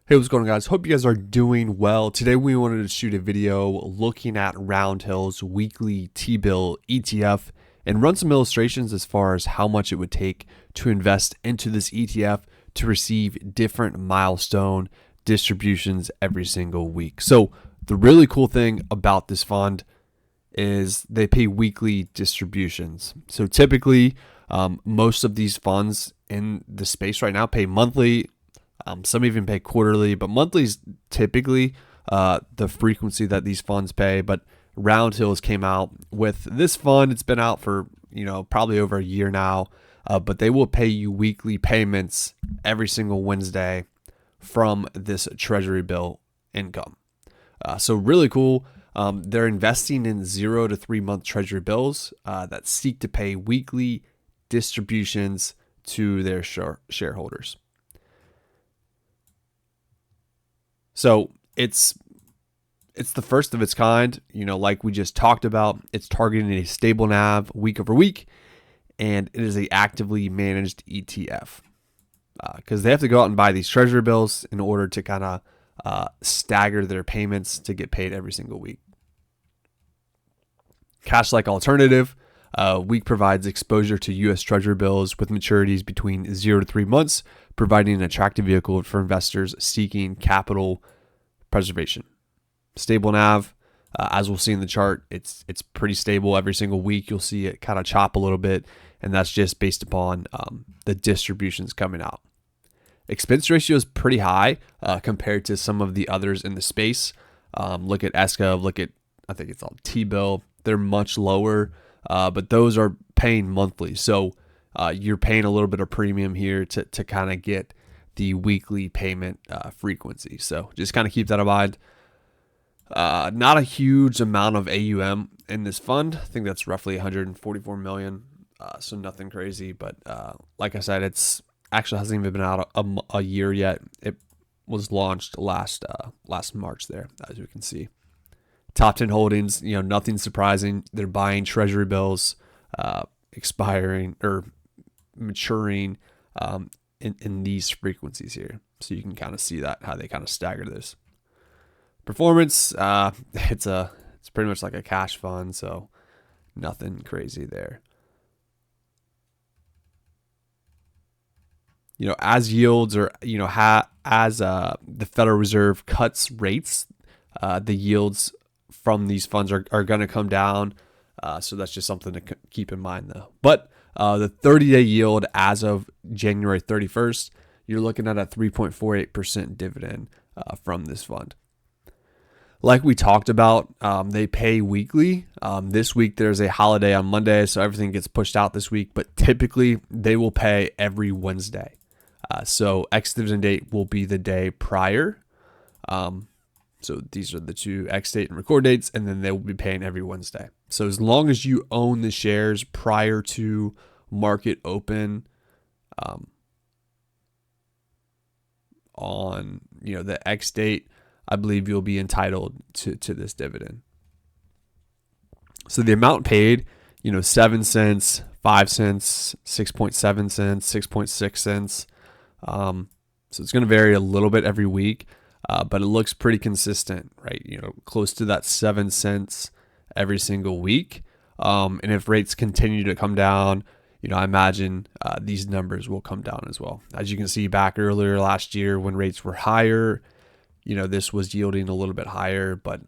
Hey, what's going on, guys? Hope you guys are doing well. Today we wanted to shoot a video looking at Roundhill's weekly T-bill ETF and run some illustrations as far as how much it would take to invest into this ETF to receive different milestone distributions every single week. So the really cool thing about this fund is they pay weekly distributions. So typically, most of these funds in the space right now pay monthly. Some even pay quarterly, but monthly is typically the frequency that these funds pay. But Roundhills came out with this fund. It's been out for probably over a year now, but they will pay you weekly payments every single Wednesday from this treasury bill income. So really cool. They're investing in 0 to 3 month treasury bills that seek to pay weekly distributions to their shareholders. So it's the first of its kind, like we just talked about. It's targeting a stable NAV week over week, and it is a actively managed ETF because they have to go out and buy these treasury bills in order to kind of stagger their payments to get paid every single week. Cash-like alternative, week provides exposure to U.S. treasury bills with maturities between 0 to 3 months, providing an attractive vehicle for investors seeking capital preservation. Stable NAV, as we'll see in the chart, it's pretty stable every single week. You'll see it kind of chop a little bit, and that's just based upon the distributions coming out. Expense ratio is pretty high compared to some of the others in the space. Look at ESCA, look at, I think it's called T-bill. They're much lower, but those are paying monthly. So you're paying a little bit of premium here to kind of get the weekly payment frequency. So just kind of keep that in mind. Not a huge amount of AUM in this fund. I think that's roughly 144 million. So nothing crazy, but like I said, it's actually hasn't even been out a year yet. It was launched last March there, as we can see. Top 10 holdings, nothing surprising. They're buying treasury bills, expiring or maturing in these frequencies here. So you can kind of see that, how they kind of stagger this. Performance, it's pretty much like a cash fund, so nothing crazy there. As yields or, as the Federal Reserve cuts rates, the yields from these funds are going to come down. So that's just something to keep in mind, though. But the 30-day yield as of January 31st, you're looking at a 3.48% dividend from this fund. Like we talked about, they pay weekly. This week there's a holiday on Monday, so everything gets pushed out this week. But typically they will pay every Wednesday. So ex-dividend date will be the day prior. So these are the two ex-date and record dates, and then they will be paying every Wednesday. So as long as you own the shares prior to market open on the X date, I believe you'll be entitled to this dividend. So the amount paid, 7 cents, 5 cents, 6.7 cents, 6.6 cents. So it's going to vary a little bit every week, but it looks pretty consistent, right? Close to that 7 cents every single week. And if rates continue to come down, I imagine these numbers will come down as well. As you can see back earlier last year when rates were higher, this was yielding a little bit higher, but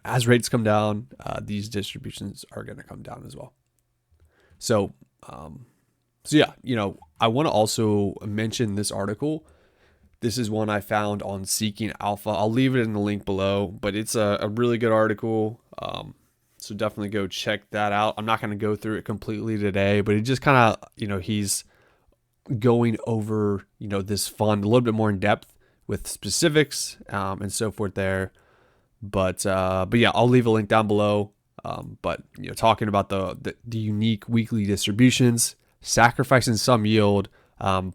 as rates come down, these distributions are going to come down as well. So yeah, I want to also mention this article. This is one I found on Seeking Alpha. I'll leave it in the link below, but it's a really good article. So definitely go check that out. I'm not going to go through it completely today, but it just kind of, he's going over, this fund a little bit more in depth with specifics and so forth there. But yeah, I'll leave a link down below. But talking about the unique weekly distributions, sacrificing some yield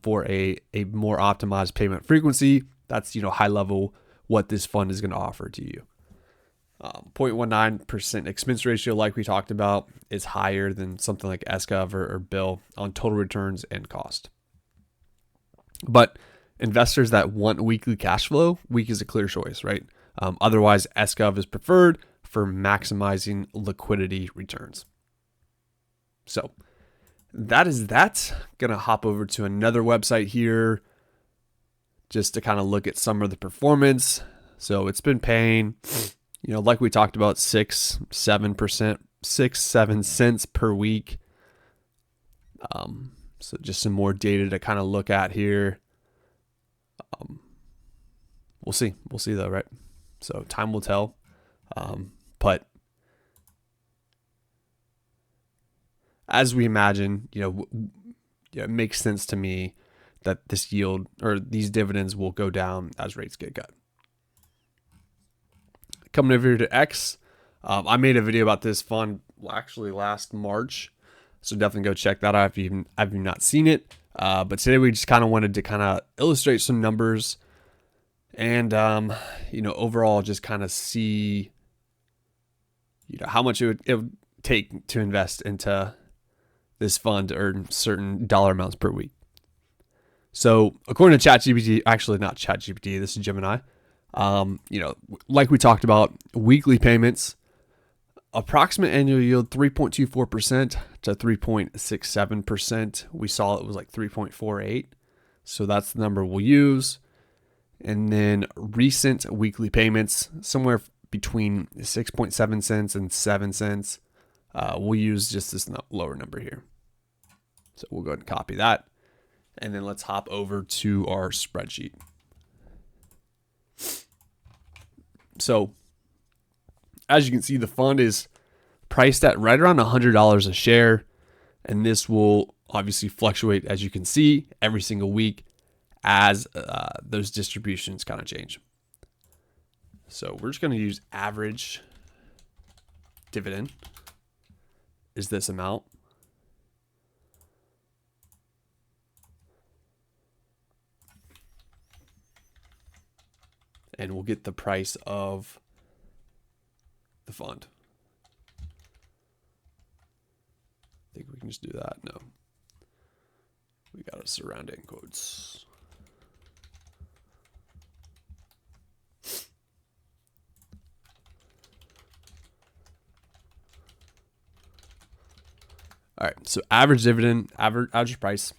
for a more optimized payment frequency. That's high level what this fund is going to offer to you. 0.19% expense ratio, like we talked about, is higher than something like ESCA or Bill on total returns and cost. But investors that want weekly cash flow, week is a clear choice, right? Otherwise, SGov is preferred for maximizing liquidity returns. So that is that. Gonna hop over to another website here just to kind of look at some of the performance. So it's been paying, like we talked about, 7 cents per week. So just some more data to kind of look at here. We'll see though, right? So time will tell. But as we imagine, it makes sense to me that this yield or these dividends will go down as rates get cut. Coming over here to X, I made a video about this fund actually last March, so definitely go check that out if you've not seen it. But today we just kind of wanted to kind of illustrate some numbers and, overall just kind of see, how much it would take to invest into this fund to earn certain dollar amounts per week. So according to ChatGPT, actually not ChatGPT, this is Gemini. Like we talked about, weekly payments, approximate annual yield 3.24% to 3.67%. We saw it was like 3.48. So that's the number we'll use. And then recent weekly payments, somewhere between 6.7 cents and 7 cents. We'll use just this lower number here. So we'll go ahead and copy that. And then let's hop over to our spreadsheet. So as you can see, the fund is priced at right around $100 a share. And this will obviously fluctuate, as you can see, every single week as those distributions kind of change. So we're just going to use average dividend is this amount. And we'll get the price of the fund. I think we can just do that. No. We got a surrounding quotes. All right, so average dividend, average price.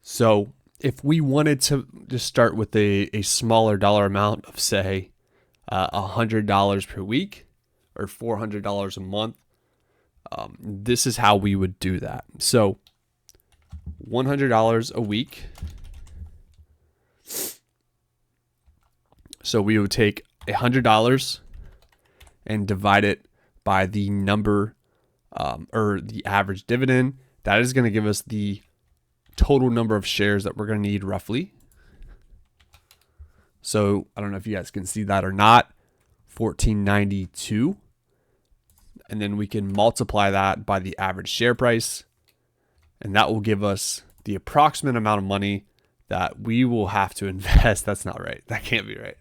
So if we wanted to just start with a smaller dollar amount of, say, $100 per week or $400 a month, this is how we would do that. So $100 a week. So we would take $100 and divide it by the number or the average dividend. That is going to give us the total number of shares that we're going to need roughly. So I don't know if you guys can see that or not. 1492. And then we can multiply that by the average share price. And that will give us the approximate amount of money that we will have to invest. That's not right. That can't be right.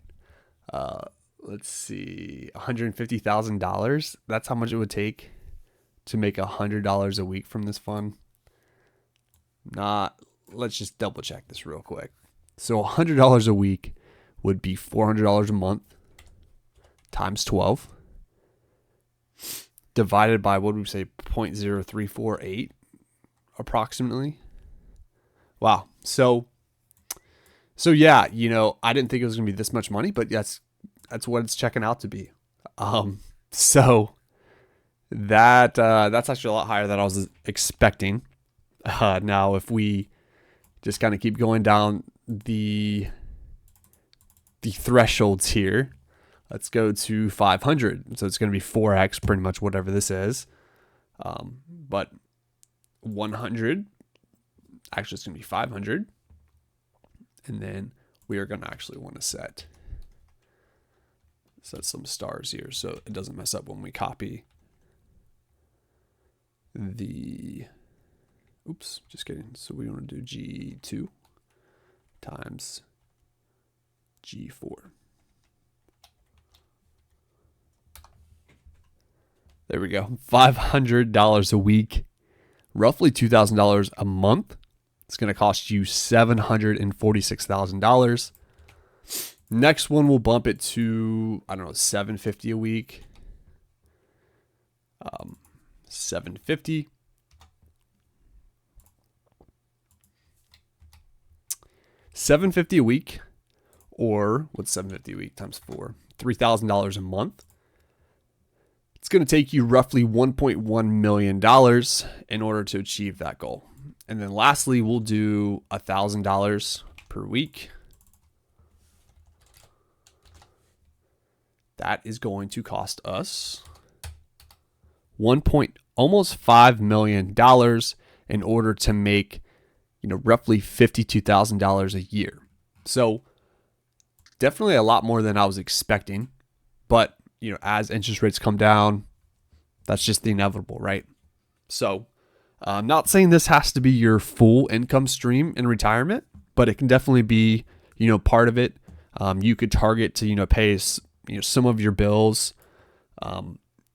Let's see, $150,000. That's how much it would take to make $100 a week from this fund. Let's just double check this real quick. So $100 a week would be $400 a month times 12 divided by, what would we say, 0.0348 approximately. Wow. So yeah, I didn't think it was going to be this much money, but that's what it's checking out to be. So that's actually a lot higher than I was expecting. Now, if we just kind of keep going down the thresholds here, let's go to 500. So it's going to be 4x, pretty much whatever this is. But 100, actually it's going to be 500. And then we are going to actually want to set some stars here so it doesn't mess up when we copy the, just kidding. So we want to do G2 times G4. There we go. $500 a week, roughly $2,000 a month. It's going to cost you $746,000. Next one will bump it to, I don't know, $750 a week. $750. $750 a week, or what's $750 a week times 4? $3,000 a month. It's going to take you roughly $1.1 million in order to achieve that goal. And then lastly, we'll do $1,000 per week. That is going to cost us almost $5 million in order to make, roughly $52,000 a year. So definitely a lot more than I was expecting. But, as interest rates come down, that's just the inevitable, right? So I'm not saying this has to be your full income stream in retirement, but it can definitely be, part of it. You could target to, pay, some of your bills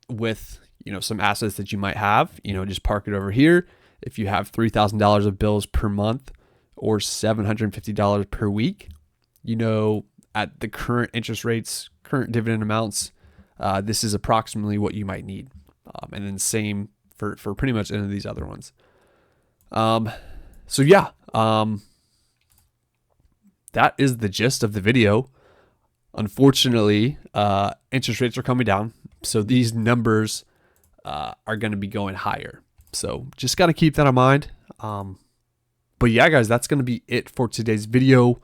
with, some assets that you might have, just park it over here. If you have $3,000 of bills per month or $750 per week, at the current interest rates, current dividend amounts, this is approximately what you might need. And then same for pretty much any of these other ones. So yeah, that is the gist of the video. Unfortunately, interest rates are coming down, so these numbers are going to be going higher. So just got to keep that in mind. But yeah, guys, that's going to be it for today's video.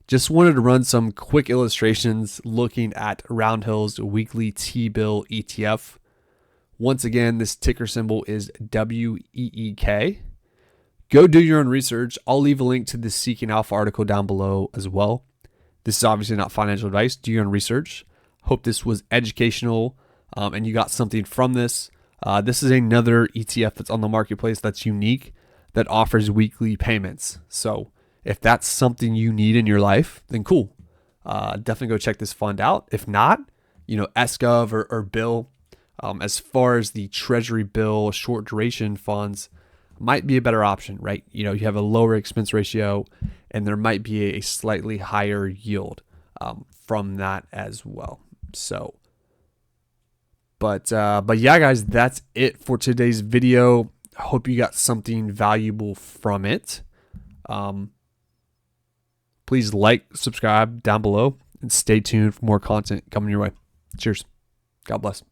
Just wanted to run some quick illustrations looking at Roundhill's weekly T-bill ETF. Once again, this ticker symbol is WEEK. Go do your own research. I'll leave a link to the Seeking Alpha article down below as well. This is obviously not financial advice. Do your own research. Hope this was educational and you got something from this. This is another ETF that's on the marketplace that's unique, that offers weekly payments. So if that's something you need in your life, then cool. Definitely go check this fund out. If not, SGov or Bill, as far as the Treasury bill short duration funds, might be a better option, right? You have a lower expense ratio and there might be a slightly higher yield from that as well. So, but yeah, guys, that's it for today's video. I hope you got something valuable from it. Please like, subscribe down below, and stay tuned for more content coming your way. Cheers. God bless.